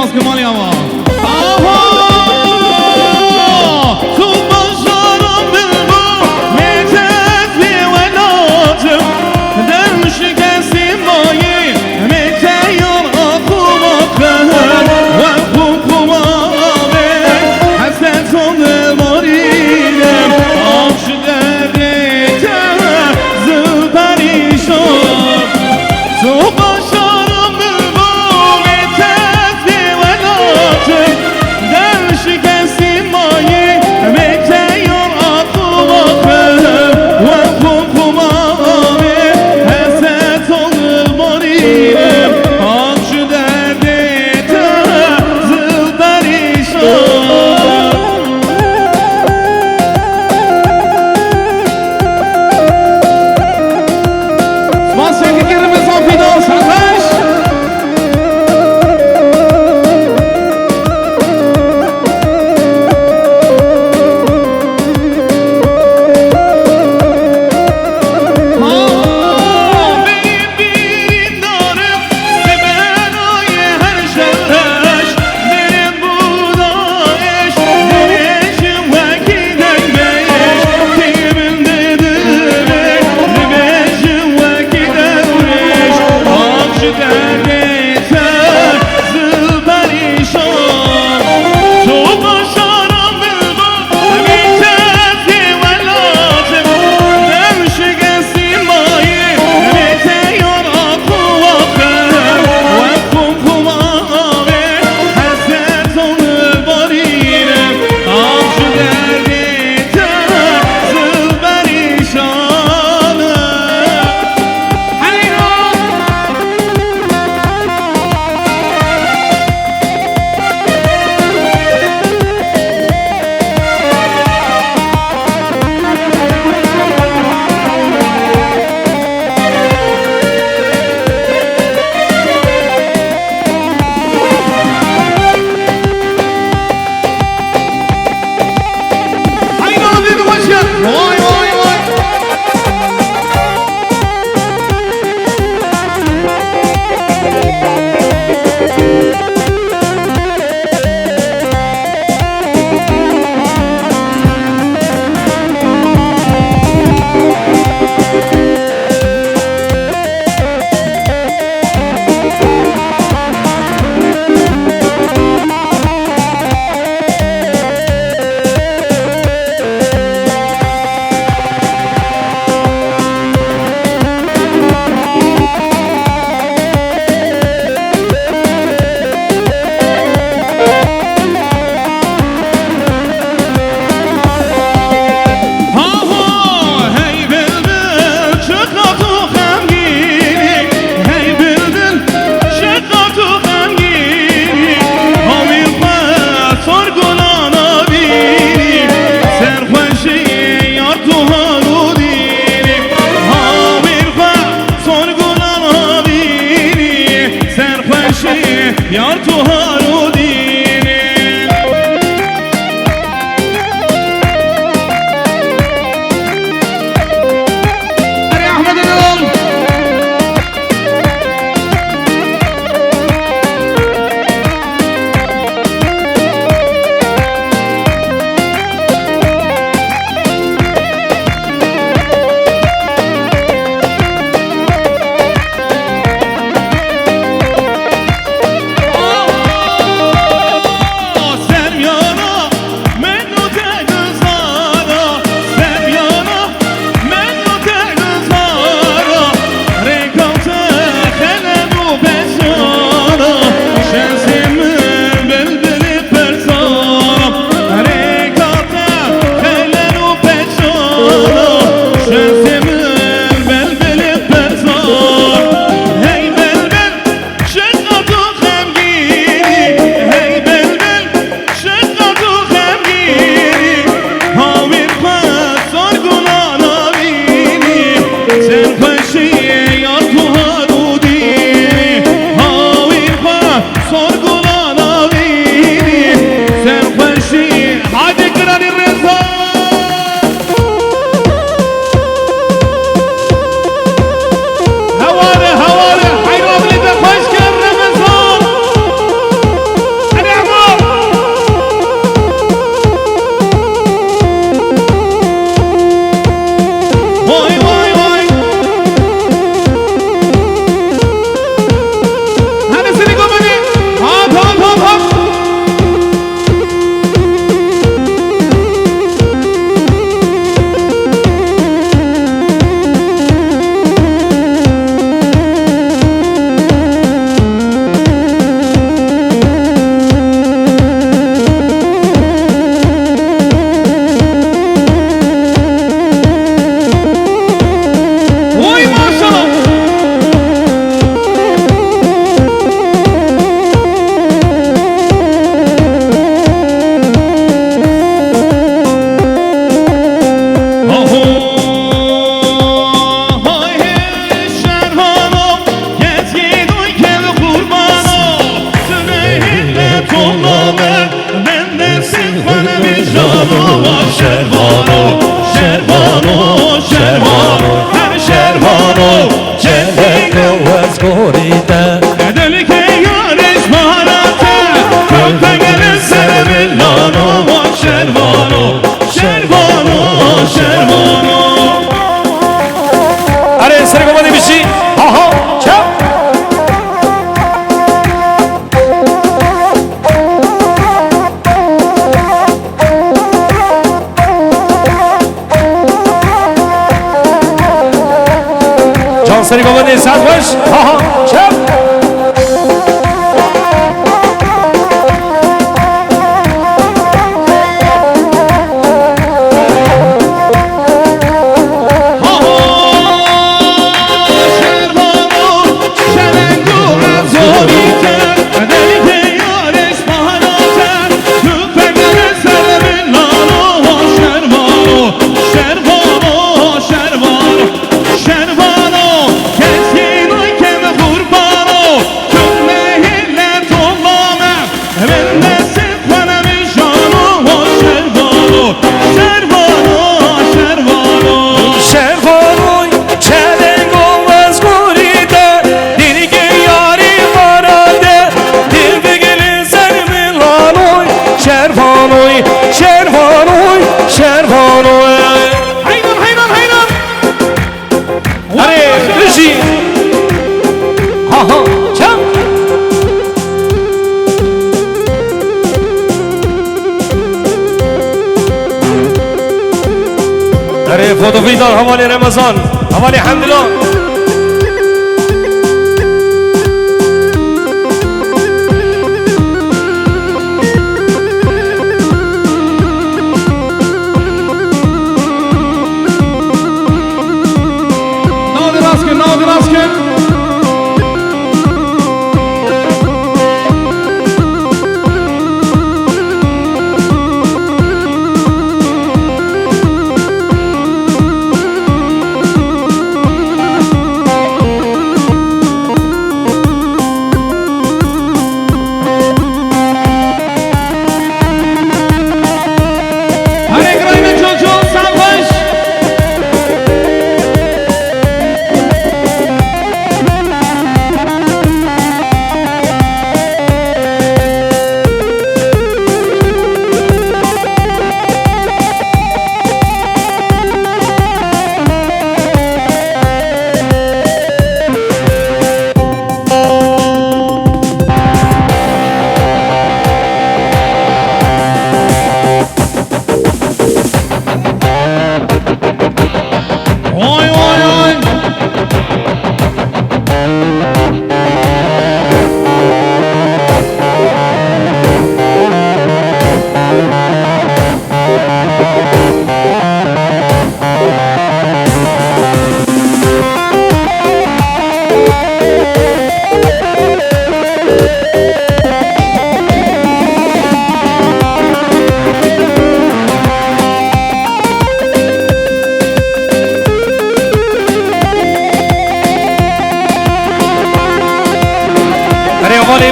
باز کمالی اما آها تو بازارم بلبو میتت بیولاتم در شکستی مایی میتیار آخوم آخر و خوب آبه حسنتون دلبارینم آب شده دیتر زل پریشان تو بازارم بلبو میتت بیولاتم در شکستی مایی میتیار آخوم آخر و خوب آبه حسنتون دلبارینم آب شده دیتر زل پریشان Sponsorship girimiz on final sarhoş. Benim bir darım ben oye her şerreş benim bu da eş dereceğim vakiden beş kimimde direk dereceğim vakiden uğraş akşı derdete zıl perişan çok başaram bilmem bitez diyelatım dem şekesin mayi biteyor akı vakır ve kum abi haset onu barinem akşı derdete zıl perişan Haydi abi başkan. Vay vay vay. Hey bülbül çıkma tu gamgini Hey bülbül çıkma tu gamgini Amir khas sorgulana bini Serhoşi yar tu harudini Amir khas sorgulana bini Serhoşi yar tu harudini Ali Ahmet Erol. Oh! شروانو هر شروانو جلک و از گوریده دلی که یارش مهارته کلپنگل سر بلانو شروانو شروانو شروانو اره سر گمانی بشی آها چپ جان سر گمانی سر باش آها چپ فوتو فيدار حوالي رمضان حوالي حمد الله نادر اسکن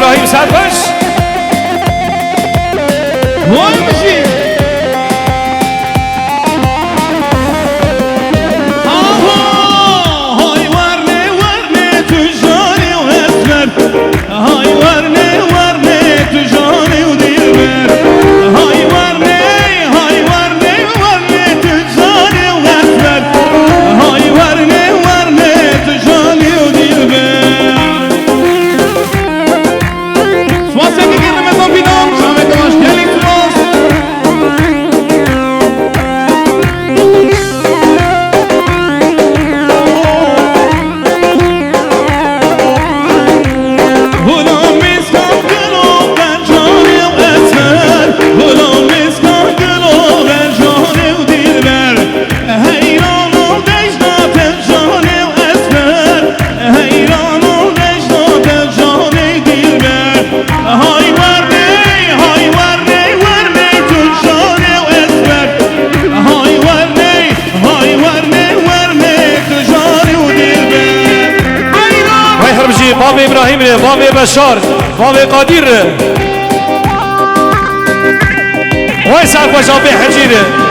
ابراهیم سعد باش وای میشی های ورنه تو جانی و اسمر های ورنه تو جانی و دیلبر های ورنه تو جانی و اسمر های ورنه تو جانی و دیلبر Você que quer me convidar, sabe que nós queremos باب ابراهیم باب بشار باب قادر وای سرپاش آبی حجیره